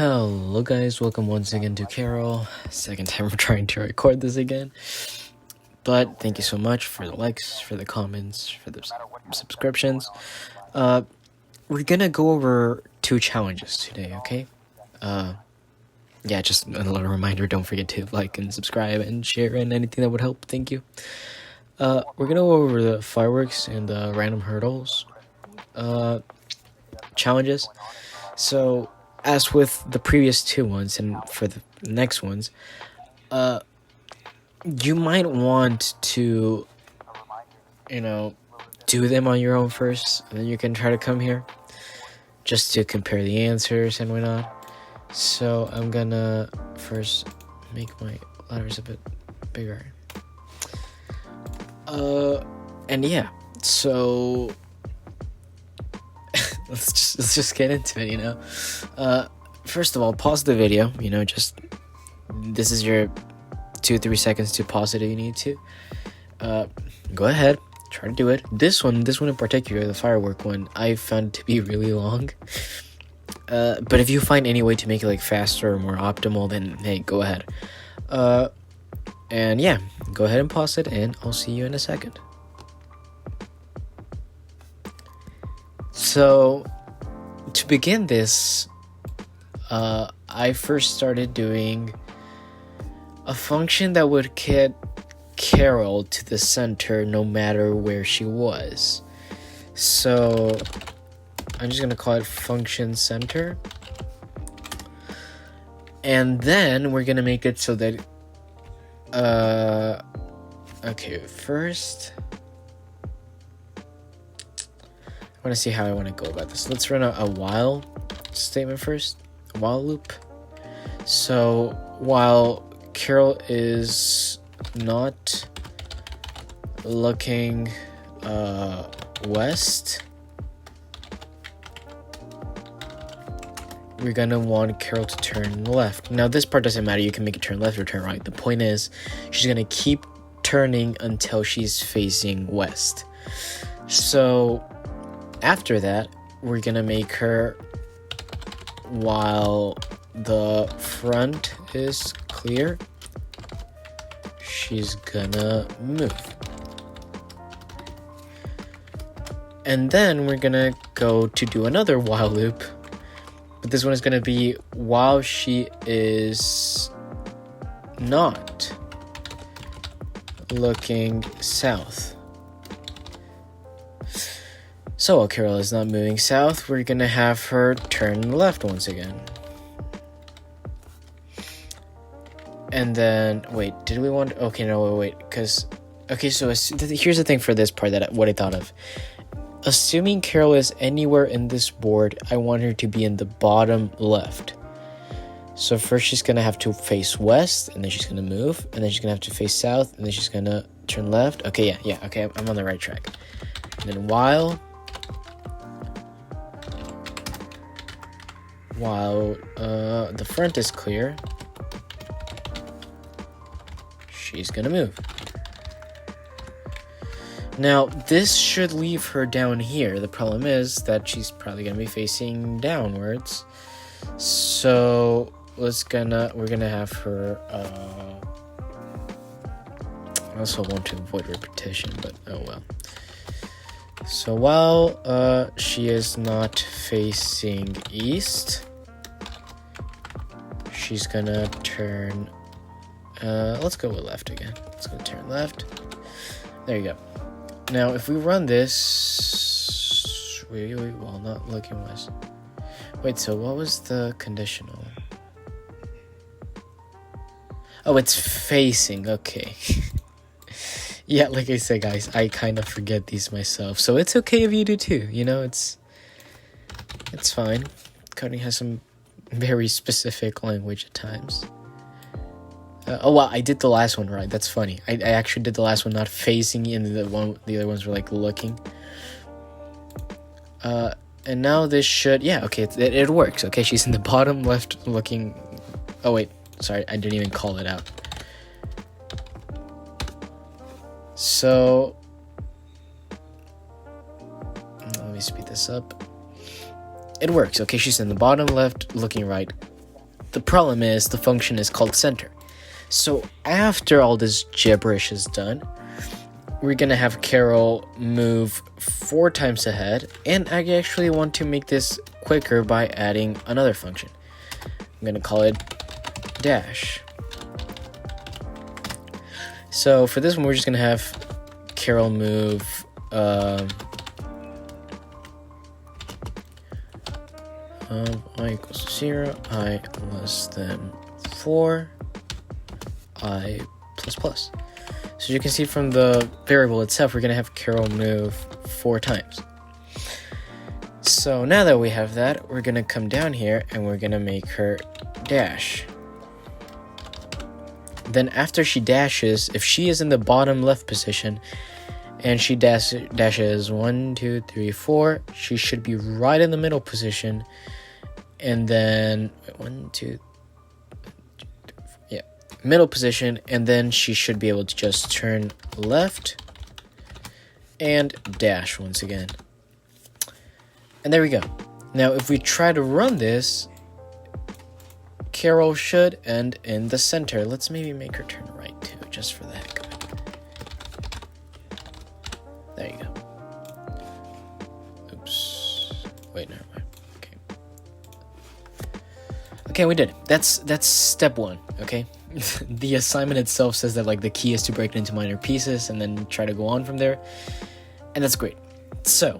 Hello guys, welcome once again to Karel. Second time I'm trying to record this again. But thank you so much for the likes, for the comments, for the subscriptions. We're gonna go over 2 challenges today, okay? Yeah, just a little reminder, don't forget to like and subscribe and share and anything that would help, thank you. We're gonna go over the fireworks and the random hurdles challenges. So, as with the previous 2 ones and for the next ones, you might want to, do them on your own first, and then you can try to come here, just to compare the answers and whatnot. So, I'm gonna first make my letters a bit bigger. And yeah, so let's just get into it, first of all, pause the video, this is your 2-3 seconds to pause it if you need to. Go ahead, try to do it. This one in particular, the firework one, I found it to be really long. But if you find any way to make it faster or more optimal, then hey, go ahead. And yeah, go ahead and pause it, and I'll see you in a second. So, to begin this, I first started doing a function that would get Karel to the center no matter where she was. So, I'm just going to call it function center. And then we're going to make it so that, okay, first, I want to see how I want to go about this. Let's run a while statement first, a while loop. So while Karel is not looking west, we're gonna want Karel to turn left. Now this part doesn't matter, you can make it turn left or turn right. The point is, she's gonna keep turning until she's facing west. So after that, we're gonna make her, while the front is clear, she's gonna move. And then we're gonna go to do another while loop, but this one is gonna be while she is not looking south. So while Karel is not moving south, we're gonna have her turn left once again. And then, wait, did we want, okay, no, wait, because, okay, so here's the thing for this part what I thought of. Assuming Karel is anywhere in this board, I want her to be in the bottom left. So first she's gonna have to face west, and then she's gonna move, and then she's gonna have to face south, and then she's gonna turn left. Okay, yeah, okay, I'm on the right track. And then while the front is clear, she's gonna move. Now, this should leave her down here. The problem is that she's probably gonna be facing downwards. So we're gonna have her, I also want to avoid repetition, but oh well. So while she is not facing east, she's gonna turn, let's go with left again. Let's go turn left. There you go. Now, if we run this, wait, well, not looking west. Wait, so what was the conditional? Oh, it's facing, okay. Yeah, like I said, guys, I kind of forget these myself, so it's okay if you do too, it's fine. Coding has some very specific language at times. Oh wow, I did the last one right. That's funny. I actually did the last one not facing, and the other ones were looking. And now this should, yeah, okay, it works. Okay, she's in the bottom left looking. Oh wait, sorry, I didn't even call it out. So let me speed this up. It works. Okay, she's in the bottom left looking right. the problem is the function is called center. So after all this gibberish is done, we're gonna have Karel move 4 times ahead, and I actually want to make this quicker by adding another function. I'm gonna call it dash. So for this one, we're just gonna have Karel move I equals 0, I less than 4, I plus plus. So you can see from the variable itself, we're going to have Karel move 4 times. So now that we have that, we're going to come down here and we're going to make her dash. Then after she dashes, if she is in the bottom left position and she dashes 1, 2, 3, 4, she should be right in the middle position. And then 1, 2, 3, 4, yeah, middle position, and then she should be able to just turn left and dash once again. And there we go. Now if we try to run this, Karel should end in the center. Let's maybe make her turn right too, just for the heck of it. There you go. Oops. Wait, never mind. Okay, we did it. That's step 1, okay? The assignment itself says that like the key is to break it into minor pieces and then try to go on from there. And that's great. So,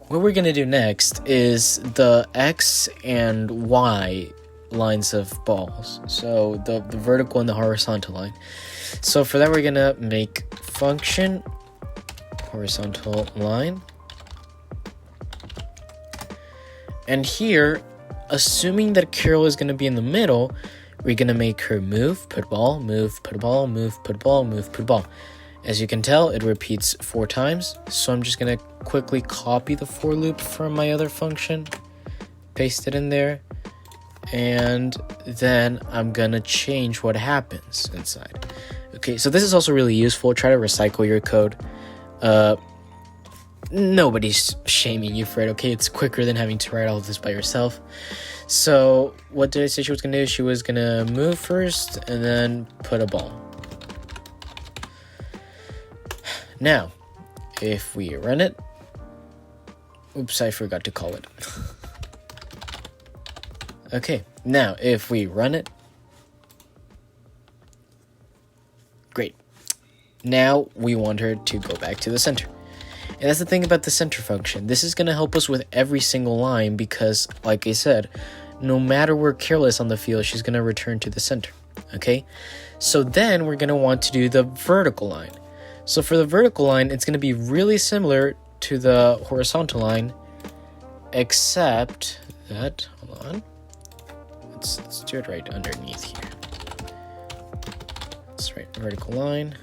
what we're gonna do next is the X and Y lines of balls. So the vertical and the horizontal line. So for that, we're gonna make function horizontal line. And here, assuming that Karel is going to be in the middle, we're going to make her move, put ball, move, put ball, move, put ball, move, put ball. As you can tell, it repeats 4 times. So I'm just going to quickly copy the for loop from my other function, paste it in there, and then I'm going to change what happens inside. Okay, so this is also really useful. Try to recycle your code. Nobody's shaming you for it, okay? It's quicker than having to write all of this by yourself. So what did I say she was going to do? She was going to move first and then put a ball. Now, if we run it... Oops, I forgot to call it. Okay, now if we run it... Great. Now we want her to go back to the center. And that's the thing about the center function. This is going to help us with every single line because, like I said, no matter where Karel is on the field, she's going to return to the center, okay? So then we're going to want to do the vertical line. So for the vertical line, it's going to be really similar to the horizontal line, except that, hold on, let's do it right underneath here. Let's write vertical line.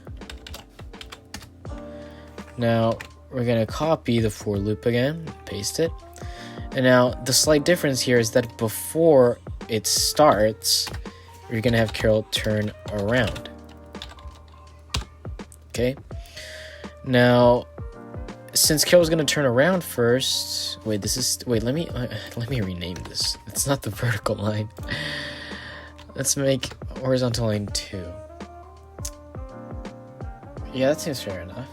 Now, we're going to copy the for loop again, paste it. And now the slight difference here is that before it starts, we're going to have Karel turn around. Okay. Now, since Karel's going to turn around first, let me rename this. It's not the vertical line. Let's make horizontal line 2. Yeah, that seems fair enough.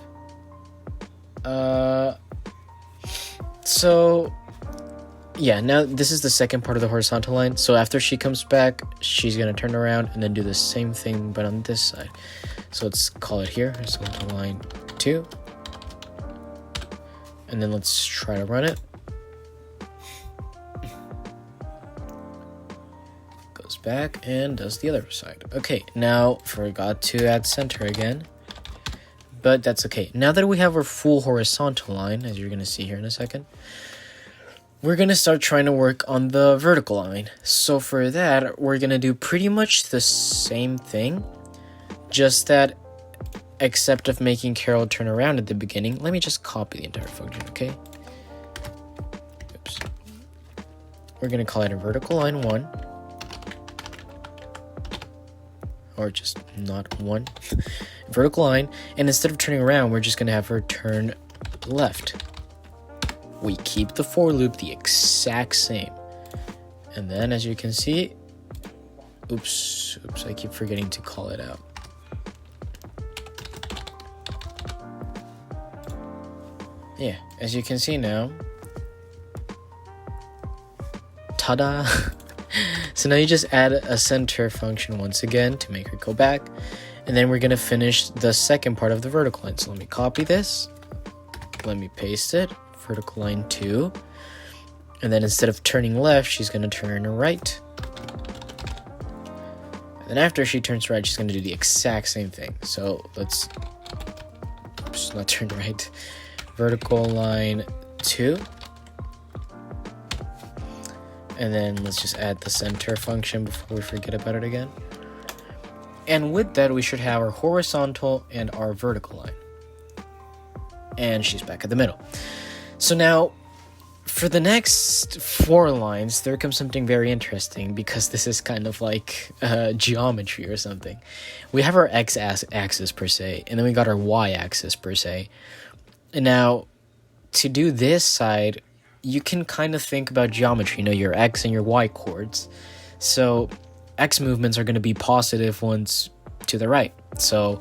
So yeah, now this is the second part of the horizontal line. So after she comes back, she's gonna turn around and then do the same thing but on this side. So let's call it here horizontal line 2, and then let's try to run it. Goes back and does the other side. Okay, now forgot to add center again. But that's okay. Now that we have our full horizontal line, as you're going to see here in a second, we're going to start trying to work on the vertical line. So for that, we're going to do pretty much the same thing, just that except of making Karel turn around at the beginning. Let me just copy the entire function, okay? Oops. We're going to call it a vertical line 1. Or just not 1. Vertical line, and instead of turning around, we're just going to have her turn left. We keep the for loop the exact same. And then, as you can see, Oops, I keep forgetting to call it out. Yeah, as you can see now, ta-da! So now you just add a center function once again to make her go back, and then we're gonna finish the second part of the vertical line. So let me copy this, let me paste it, vertical line 2, and then instead of turning left, she's gonna turn right. And then after she turns right, she's gonna do the exact same thing. So let's, oops, not turn right, vertical line 2. And then let's just add the center function before we forget about it again. And with that, we should have our horizontal and our vertical line. And she's back at the middle. So now, for the next 4 lines, there comes something very interesting, because this is kind of like geometry or something. We have our x-axis per se, and then we got our y-axis per se. And now, to do this side, you can kind of think about geometry, your x and your y chords. So x movements are going to be positive ones to the right. So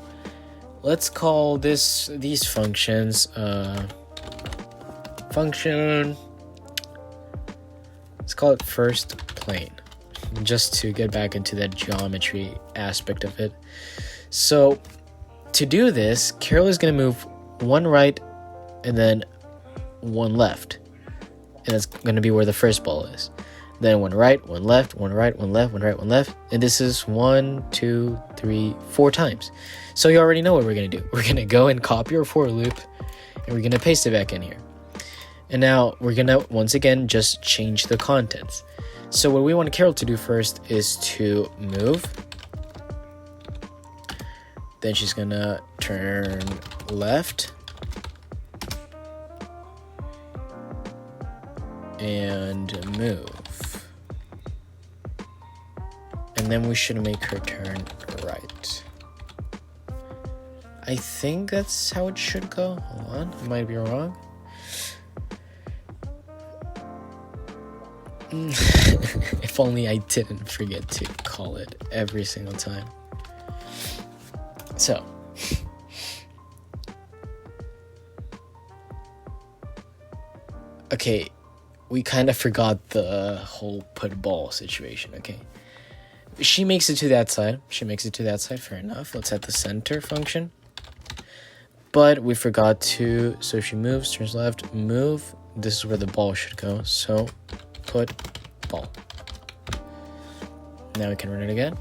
let's call these functions function, let's call it first plane, just to get back into that geometry aspect of it. So to do this, Karel is going to move 1 right and then 1 left. And that's going to be where the first ball is. Then 1 right, 1 left, 1 right, 1 left, 1 right, 1 left. And this is 1, 2, 3, 4 times. So you already know what we're going to do. We're going to go and copy our for loop, and we're going to paste it back in here. And now we're going to, once again, just change the contents. So what we want Karel to do first is to move. Then she's going to turn left. And move. And then we should make her turn right. I think that's how it should go. Hold on, I might be wrong. If only I didn't forget to call it every single time. So okay, we kind of forgot the whole put ball situation, okay? She makes it to that side. Fair enough. Let's add the center function. But we forgot to, so she moves, turns left, move. This is where the ball should go. So put ball. Now we can run it again.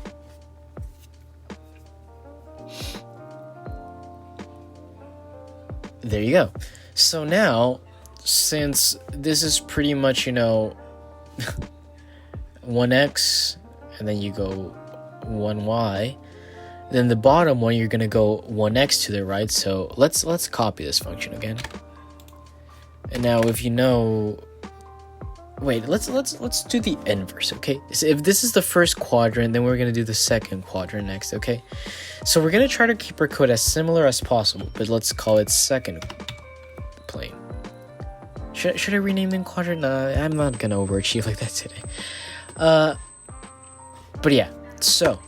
There you go. So now, since this is pretty much, 1x, and then you go 1y, then the bottom one, you're going to go 1x to the right. So let's copy this function again. And now if wait, let's do the inverse, okay? So if this is the first quadrant, then we're going to do the second quadrant next, okay? So we're going to try to keep our code as similar as possible, but let's call it second plane. Should I rename them quadrant? No, I'm not gonna overachieve like that today. But yeah, so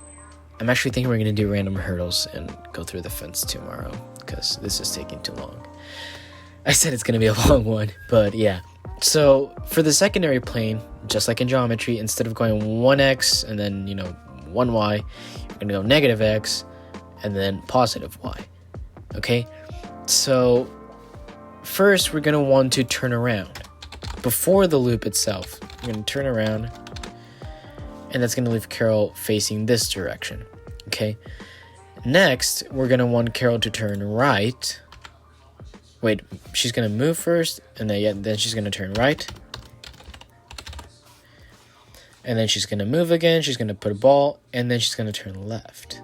I'm actually thinking we're gonna do random hurdles and go through the fence tomorrow, because this is taking too long. I said it's gonna be a long one, but yeah. So for the secondary plane, just like in geometry, instead of going 1x and then 1y, you're gonna go negative x and then positive y. Okay, so first, we're going to want to turn around. Before the loop itself, we're going to turn around, and that's going to leave Karel facing this direction, okay? Next, we're going to want Karel to turn right. Wait, she's going to move first, and then she's going to turn right. And then she's going to move again, she's going to put a ball, and then she's going to turn left.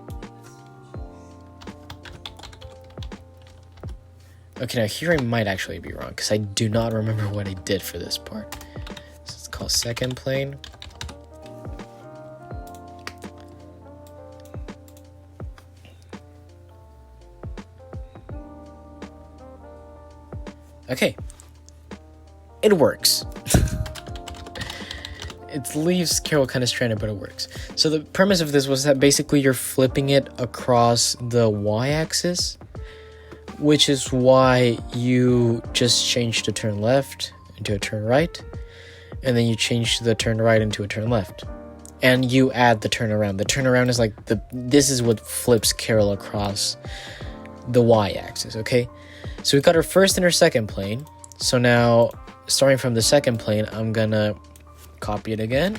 Okay, now here I might actually be wrong, because I do not remember what I did for this part. So it's called second plane. Okay. It works. it leaves Carol kind of stranded, but it works. So the premise of this was that basically you're flipping it across the y-axis, which is why you just change the turn left into a turn right, and then you change the turn right into a turn left, and you add the turnaround. The turnaround is like this is what flips Carol across the y-axis. Okay, so we've got our first and our second plane. So now, starting from the second plane, I'm gonna copy it again,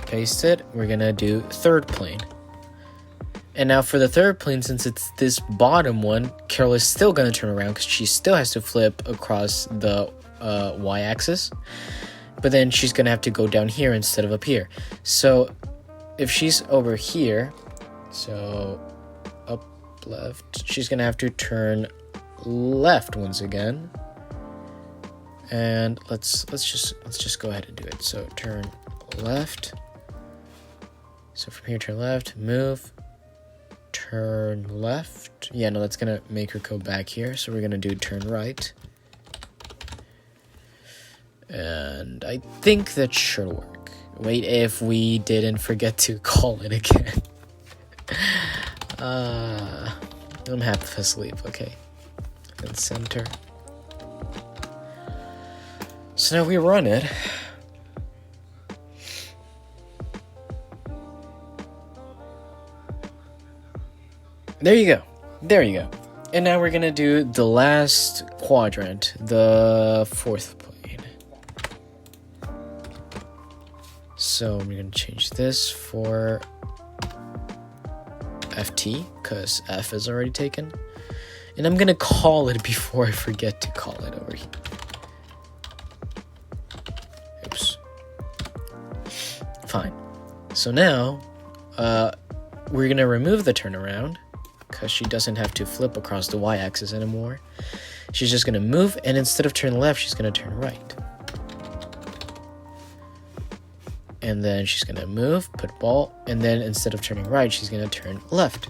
paste it. We're gonna do third plane. And now for the third plane, since it's this bottom one, Carol is still going to turn around because she still has to flip across the y-axis. But then she's going to have to go down here instead of up here. So if she's over here, so up left, she's going to have to turn left once again. And let's just go ahead and do it. So turn left. So from here, turn left, move. Turn left. Yeah, no, that's gonna make her go back here. So we're gonna do turn right. And I think that should work. Wait, if we didn't forget to call it again. I'm half asleep, okay. And center. So now we run it. There you go. And now we're gonna do the last quadrant, the fourth plane. So we're gonna change this for FT, because F is already taken. And I'm gonna call it before I forget to call it over here. Oops. Fine. So now, we're gonna remove the turnaround, because she doesn't have to flip across the y-axis anymore. She's just going to move, and instead of turn left, she's going to turn right. And then she's going to move, put ball, and then instead of turning right, she's going to turn left.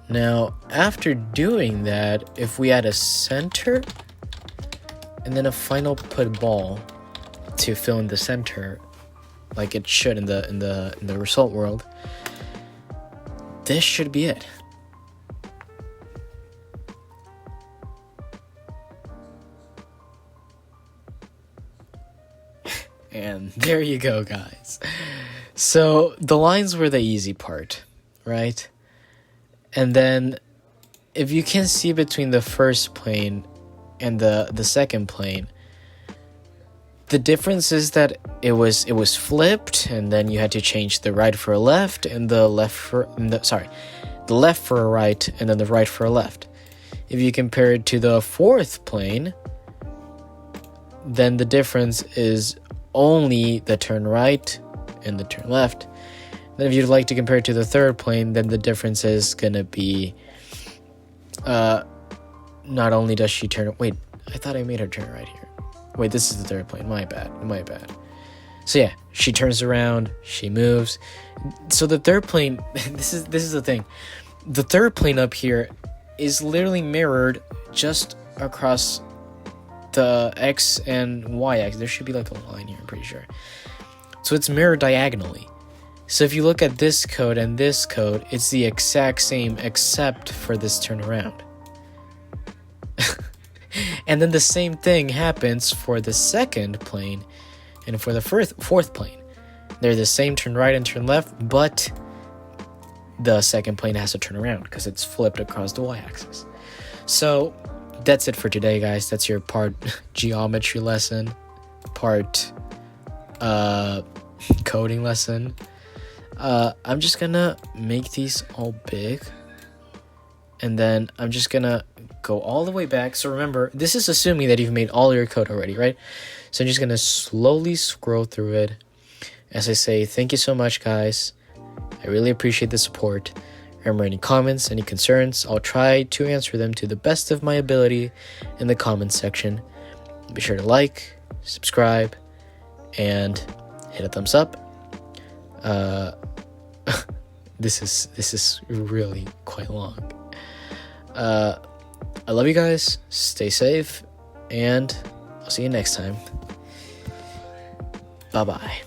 Now, after doing that, if we add a center, and then a final put ball to fill in the center, like it should in the result world, this should be it. And there you go, guys. So the lines were the easy part, right? And then if you can see between the first plane and the second plane, the difference is that it was flipped, and then you had to change the right for a left and the left for the left for a right and then the right for a left. If you compare it to the fourth plane, then the difference is only the turn right and the turn left. Then if you'd like to compare it to the third plane, then the difference is gonna be not only does she turn, wait, I thought I made her turn right here. Wait, this is the third plane. My bad. So yeah, she turns around, she moves. So the third plane, this is the thing. The third plane up here is literally mirrored just across the X and Y axis. There should be like a line here, I'm pretty sure. So it's mirrored diagonally. So if you look at this code and this code, it's the exact same except for this turnaround. And then the same thing happens for the second plane and for the fourth plane. They're the same turn right and turn left, but the second plane has to turn around because it's flipped across the y-axis. So that's it for today, guys. That's your part geometry lesson, part coding lesson. I'm just gonna make these all big, and then I'm just gonna go all the way back. So remember, this is assuming that you've made all your code already, right? So I'm just gonna slowly scroll through it. As I say, thank you so much, guys. I really appreciate the support. Remember, any comments, any concerns, I'll try to answer them to the best of my ability in the comments section. Be sure to like, subscribe, and hit a thumbs up. This is really quite long. I love you guys. Stay safe, and I'll see you next time. Bye bye.